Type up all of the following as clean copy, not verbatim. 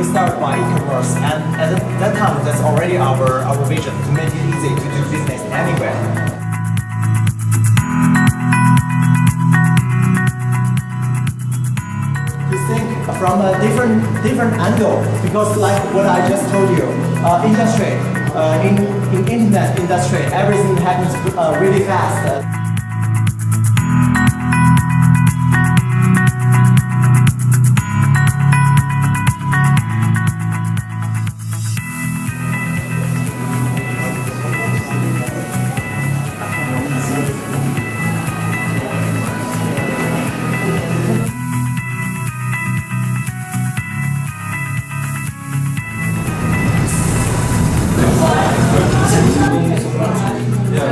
start by e-commerce, and at that time, that's already our vision to make it easy to do business anywhere. To think from a different angle, because like what I just told you, industry, in internet industry, everything happens really fast.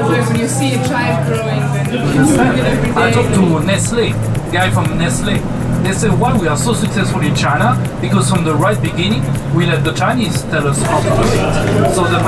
When you see a child growing, then you can see it every day. I talked to Nestle, guy from Nestle. They said why we are so successful in China because from the right beginning we let the Chinese tell us how to do it. So the